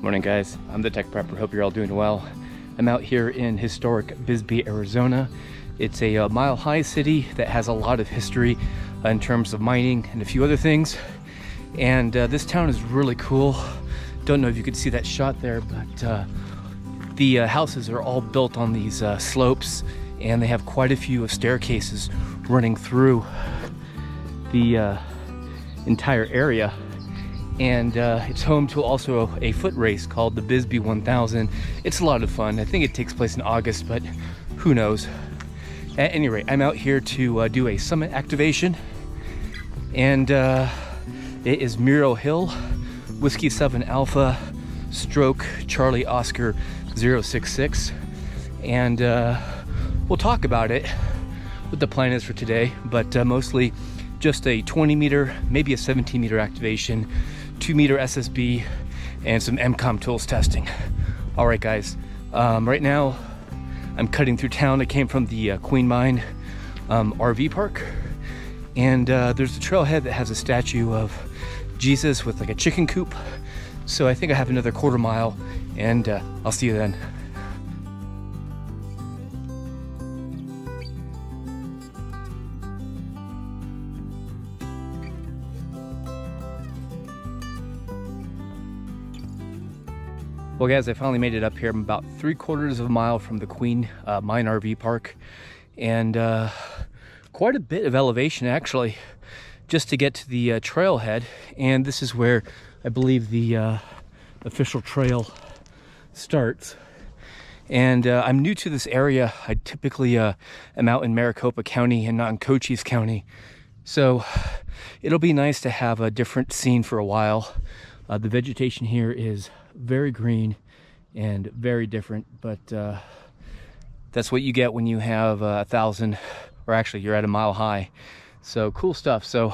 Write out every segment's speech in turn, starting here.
Morning guys, I'm the Tech Prepper, hope you're all doing well. I'm out here in historic Bisbee, Arizona. It's a mile-high city that has a lot of history in terms of mining and a few other things. And this town is really cool. Don't know if you could see that shot there, but the houses are all built on these slopes, and they have quite a few staircases running through the entire area. And it's home to also a foot race called the Bisbee 1000. It's a lot of fun. I think it takes place in August, but who knows. At any rate, I'm out here to do a summit activation, and it is Miro Hill, Whiskey 7 Alpha, Stroke Charlie Oscar 066, and we'll talk about it, what the plan is for today, but mostly just a 20-meter, maybe a 17-meter activation, 2-meter SSB, and some MCOM tools testing. All right, guys. Right now, I'm cutting through town. I came from the Queen Mine RV park, and there's a trailhead that has a statue of Jesus with like a chicken coop. So I think I have another quarter mile, and I'll see you then. Well guys, I finally made it up here. I'm about 3/4 of a mile from the Queen Mine RV Park, and quite a bit of elevation actually, just to get to the trailhead. And this is where I believe the official trail starts. And I'm new to this area. I typically am out in Maricopa County and not in Cochise County. So it'll be nice to have a different scene for a while. The vegetation here is very green and very different, but that's what you get when you have 1,000, or actually you're at a mile high. So cool stuff. So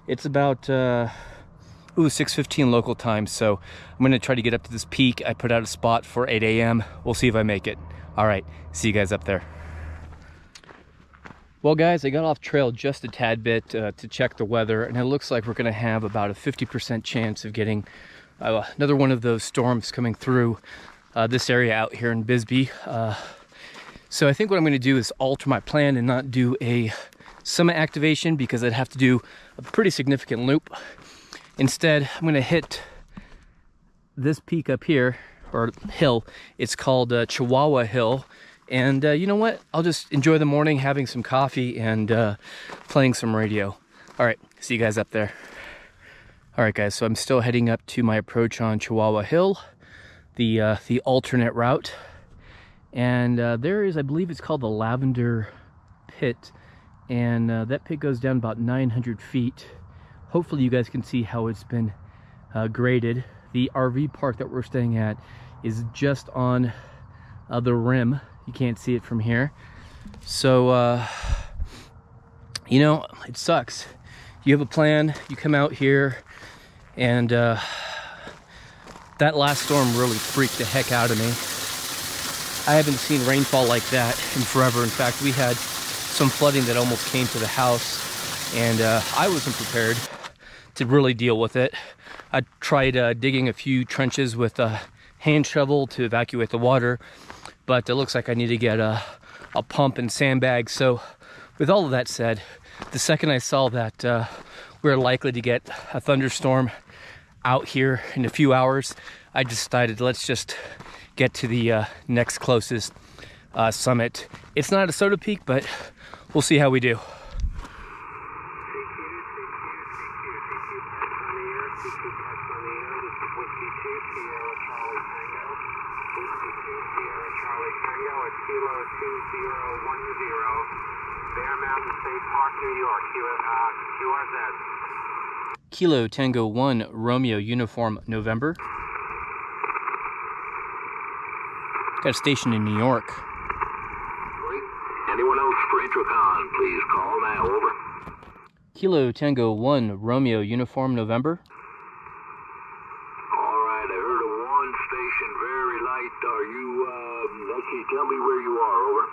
it's about 6:15 local time, so I'm gonna try to get up to this peak. I put out a spot for 8 a.m. We'll see if I make it. All right, see you guys up there. Well guys, I got off trail just a tad bit to check the weather, and it looks like we're gonna have about a 50% chance of getting another one of those storms coming through this area out here in Bisbee. So I think what I'm gonna do is alter my plan and not do a summit activation, because I'd have to do a pretty significant loop. Instead, I'm gonna hit this peak up here, or hill. It's called Chihuahua Hill. And you know what? I'll just enjoy the morning, having some coffee and playing some radio. All right, see you guys up there. All right, guys, so I'm still heading up to my approach on Chihuahua Hill, the alternate route. And there is, I believe it's called the Lavender Pit. And that pit goes down about 900 feet. Hopefully you guys can see how it's been graded. The RV park that we're staying at is just on the rim. You can't see it from here. So, you know, it sucks. You have a plan, you come out here, and that last storm really freaked the heck out of me. I haven't seen rainfall like that in forever. In fact, we had some flooding that almost came to the house, and I wasn't prepared to really deal with it. I tried digging a few trenches with a hand shovel to evacuate the water, but it looks like I need to get a pump and sandbag. So with all of that said, the second I saw that we're likely to get a thunderstorm out here in a few hours, I decided let's just get to the next closest summit. It's not a soda peak, but we'll see how we do. Kilo Tango 1 Romeo Uniform November. Got a station in New York. Anyone else for Intracon, please call now, over. Kilo Tango 1 Romeo Uniform November. Alright, I heard a 1 station, very light. Are you, actually tell me where you are, over.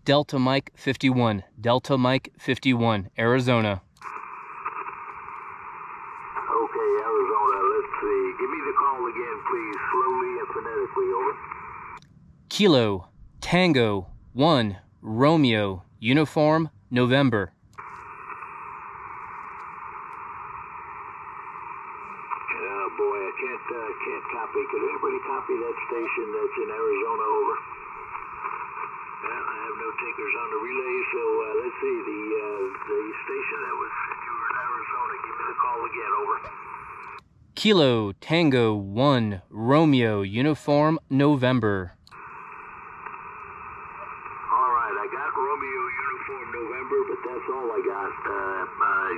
Delta Mike 51. Delta Mike 51, Arizona. Okay, Arizona, let's see. Give me the call again, phonetically, over. Kilo Tango 1 Romeo Uniform November. Boy, I can't copy. Could anybody copy that station that's in Arizona, over? Well, I have no takers on the relay, so let's see, the station that was said you were in Arizona, give me the call again, over. Kilo Tango 1 Romeo Uniform November. All right, I got Romeo Uniform November, but that's all I got.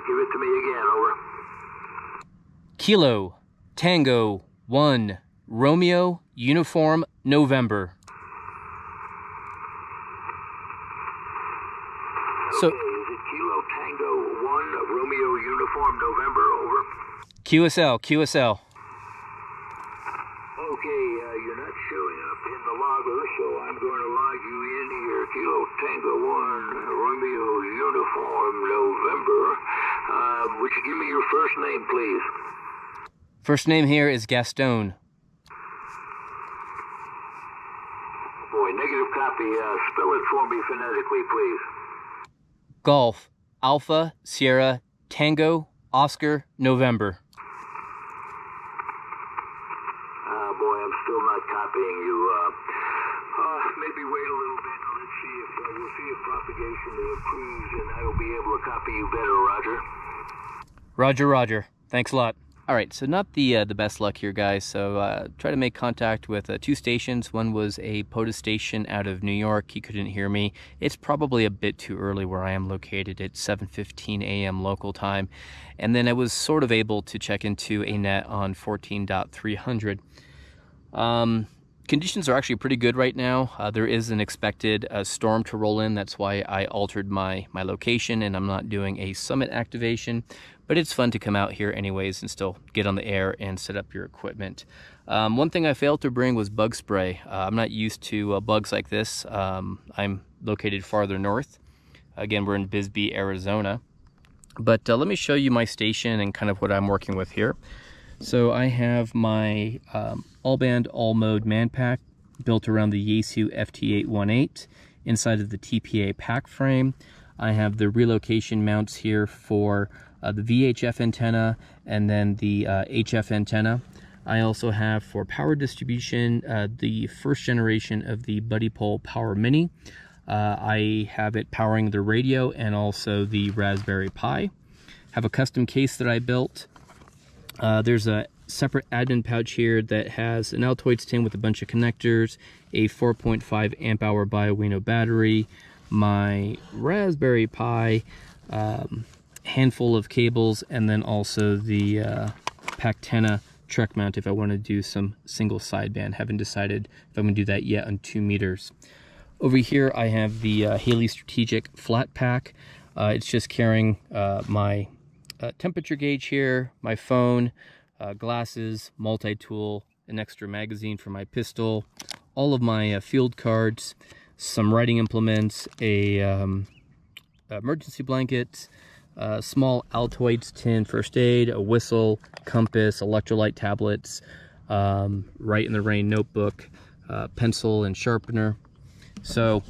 Give it to me again, over. Kilo Tango 1 Romeo Uniform November. So, Okay, is it Kilo Tango 1 Romeo Uniform November, over? QSL. Okay, you're not showing up in the logger, so I'm going to log you in here. Kilo Tango 1 Romeo Uniform November. Would you give me your first name, please? First name here is Gaston. Boy, negative copy. Spell it for me phonetically, please. Golf Alpha Sierra Tango Oscar November. Boy, I'm still not copying you. Maybe wait a little bit. Let's see if we'll see if propagation improves, and I will be able to copy you better, Roger. Roger. Thanks a lot. All right, so not the best luck here, guys. So try to make contact with 2 stations. One was a POTUS station out of New York. He couldn't hear me. It's probably a bit too early where I am located at 7:15 a.m. local time. And then I was sort of able to check into a net on 14.300. Conditions are actually pretty good right now. There is an expected storm to roll in. That's why I altered my location, and I'm not doing a summit activation. But it's fun to come out here anyways and still get on the air and set up your equipment. One thing I failed to bring was bug spray. I'm not used to bugs like this. I'm located farther north. Again, we're in Bisbee, Arizona. But let me show you my station and kind of what I'm working with here. So I have my all-band, all-mode man pack built around the Yaesu FT-818 inside of the TPA pack frame. I have the relocation mounts here for the VHF antenna and then the HF antenna. I also have for power distribution the first generation of the Buddy Pole Power Mini. I have it powering the radio and also the Raspberry Pi. Have a custom case that I built. There's a separate admin pouch here that has an Altoids tin with a bunch of connectors, a 4.5 amp hour Bioenno battery, my Raspberry Pi, handful of cables, and then also the Pactena truck mount if I want to do some single sideband. Haven't decided if I'm going to do that yet on 2 meters. Over here I have the Haley Strategic flat pack. It's just carrying my temperature gauge here, my phone, glasses, multi-tool, an extra magazine for my pistol, all of my field cards, some writing implements, a emergency blanket, small Altoids tin first aid, a whistle, compass, electrolyte tablets, Write in the Rain notebook, pencil and sharpener. So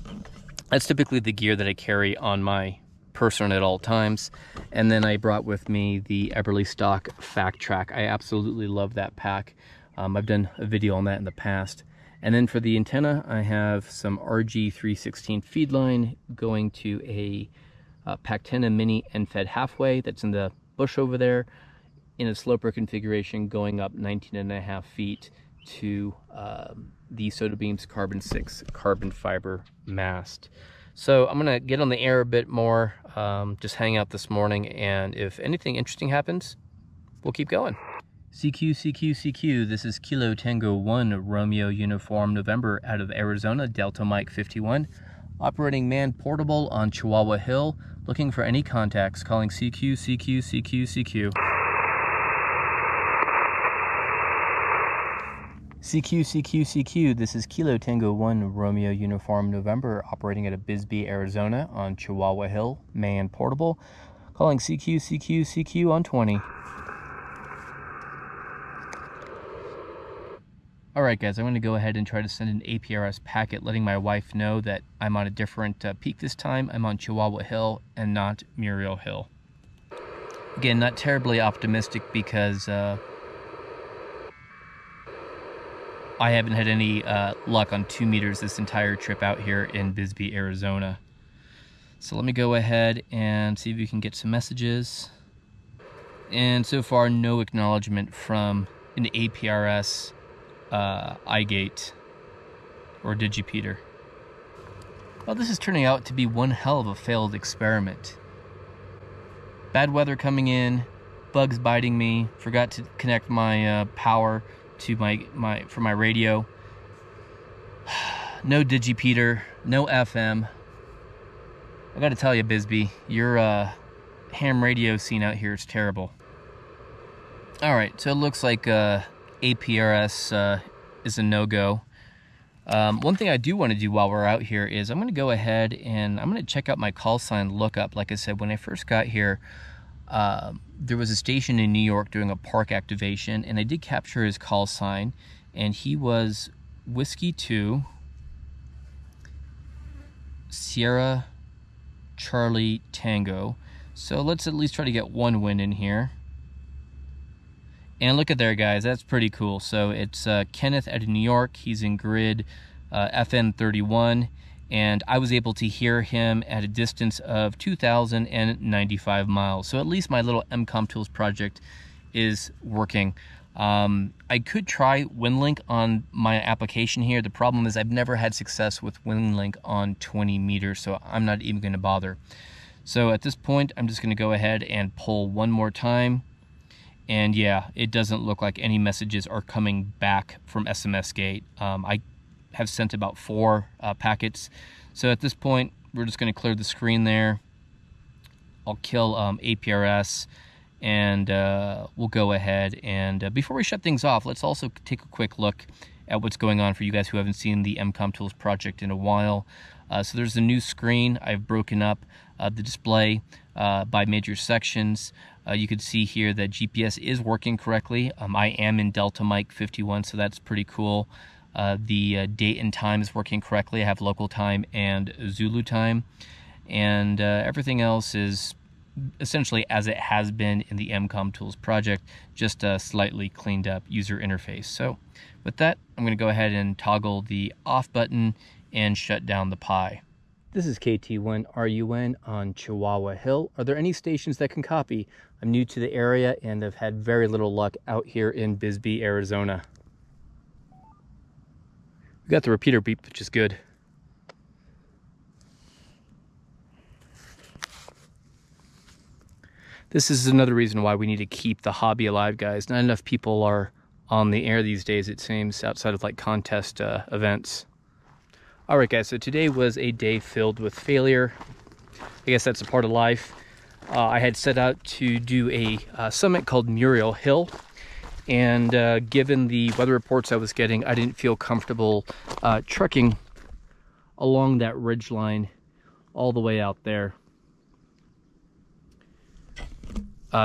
that's typically the gear that I carry on my person at all times. And then I brought with me the Eberly Stock Fact Track. I absolutely love that pack. I've done a video on that in the past. And then for the antenna, I have some RG316 feed line going to a Pactena Mini end-fed halfway that's in the bush over there in a sloper configuration going up 19.5 feet to the Soda Beams Carbon 6 carbon fiber mast. So I'm gonna get on the air a bit more, just hang out this morning, and if anything interesting happens, we'll keep going. CQ, this is Kilo Tango 1 Romeo Uniform November out of Arizona, Delta Mike 51, operating man portable on Chihuahua Hill, looking for any contacts, calling CQ. CQ, this is Kilo Tango 1 Romeo Uniform November, operating out of Bisbee, Arizona on Chihuahua Hill, man portable, calling CQ on 20. Alright guys, I'm going to go ahead and try to send an APRS packet letting my wife know that I'm on a different peak this time. I'm on Chihuahua Hill and not Muriel Hill. Again, not terribly optimistic because I haven't had any luck on 2 meters this entire trip out here in Bisbee, Arizona. So let me go ahead and see if we can get some messages. And so far, no acknowledgement from an APRS iGate or Digipeater. Well, this is turning out to be one hell of a failed experiment. Bad weather coming in, bugs biting me, forgot to connect my power to my radio. No Digipeater, no FM. I gotta tell you, Bisbee, your ham radio scene out here is terrible. Alright, so it looks like APRS is a no-go. One thing I do want to do while we're out here is I'm going to go ahead and I'm going to check out my call sign lookup. Like I said, when I first got here, there was a station in New York doing a park activation, and I did capture his call sign, and he was Whiskey 2 Sierra Charlie Tango. So let's at least try to get one win in here. And look at there, guys, that's pretty cool. So it's Kenneth out of New York. He's in grid FN31, and I was able to hear him at a distance of 2,095 miles. So at least my little MCOM Tools project is working. I could try WinLink on my application here. The problem is I've never had success with WinLink on 20 meters, so I'm not even going to bother. So at this point, I'm just going to go ahead and pull one more time. And yeah, it doesn't look like any messages are coming back from SMS Gate. I have sent about 4 packets. So at this point, we're just going to clear the screen there. I'll kill APRS, and we'll go ahead. And before we shut things off, let's also take a quick look at what's going on for you guys who haven't seen the MCOM Tools project in a while. So there's a new screen. I've broken up the display by major sections. You can see here that GPS is working correctly. I am in Delta Mike 51, so that's pretty cool. The date and time is working correctly. I have local time and Zulu time. And everything else is essentially as it has been in the MCOM Tools project, just a slightly cleaned up user interface. So with that, I'm going to go ahead and toggle the off button and shut down the Pi. This is KT1RUN on Chihuahua Hill. Are there any stations that can copy? I'm new to the area and I've had very little luck out here in Bisbee, Arizona. We got the repeater beep, which is good. This is another reason why we need to keep the hobby alive, guys. Not enough people are on the air these days, it seems, outside of like contest events. Alright guys, so today was a day filled with failure. I guess that's a part of life. I had set out to do a summit called Muriel Hill, and given the weather reports I was getting, I didn't feel comfortable trekking along that ridge line all the way out there.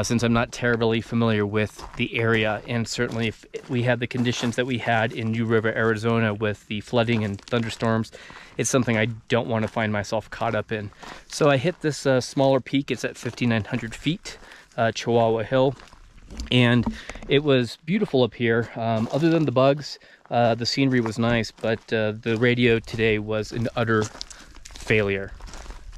Since I'm not terribly familiar with the area, and certainly if we had the conditions that we had in New River, Arizona with the flooding and thunderstorms, it's something I don't want to find myself caught up in. So I hit this smaller peak. It's at 5,900 feet, Chihuahua Hill, and it was beautiful up here. Other than the bugs, the scenery was nice, but the radio today was an utter failure.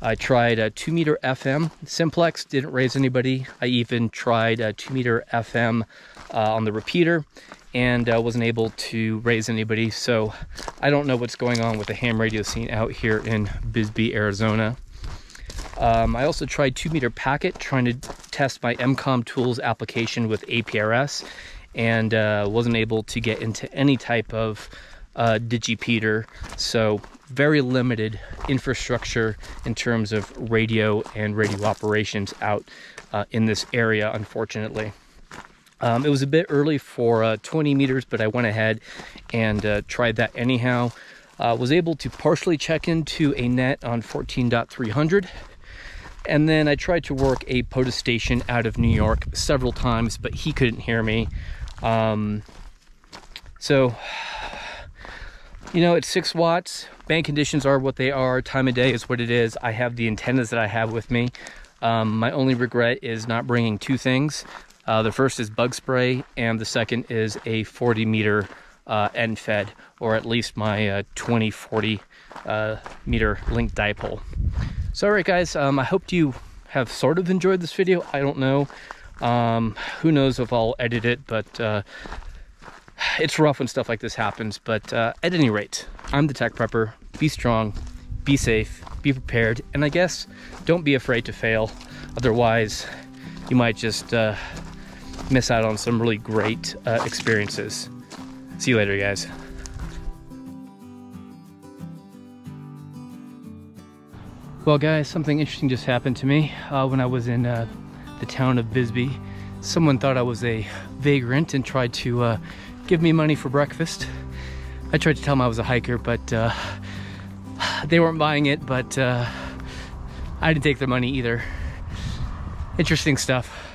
I tried a 2 meter FM simplex, didn't raise anybody. I even tried a 2 meter FM on the repeater, and wasn't able to raise anybody. So I don't know what's going on with the ham radio scene out here in Bisbee, Arizona. I also tried 2 meter packet, trying to test my MCOM Tools application with APRS, and wasn't able to get into any type of Digipeater. So very limited infrastructure in terms of radio and radio operations out in this area, unfortunately. It was a bit early for 20 meters, but I went ahead and tried that anyhow. Was able to partially check into a net on 14.300, and then I tried to work a POTUS station out of New York several times, but he couldn't hear me. So, you know, it's 6 watts. Bank conditions are what they are. Time of day is what it is. I have the antennas that I have with me. My only regret is not bringing 2 things. The first is bug spray, and the second is a 40 meter end fed, or at least my 20-40 meter link dipole. So, all right, guys, I hope you have sort of enjoyed this video. I don't know. Who knows if I'll edit it, but it's rough when stuff like this happens. But at any rate, I'm the Tech Prepper. Be strong, be safe, be prepared, and I guess don't be afraid to fail. Otherwise, you might just miss out on some really great experiences. See you later, guys. Well, guys, something interesting just happened to me when I was in the town of Bisbee. Someone thought I was a vagrant and tried to give me money for breakfast. I tried to tell them I was a hiker, but they weren't buying it, but I didn't take their money either. Interesting stuff.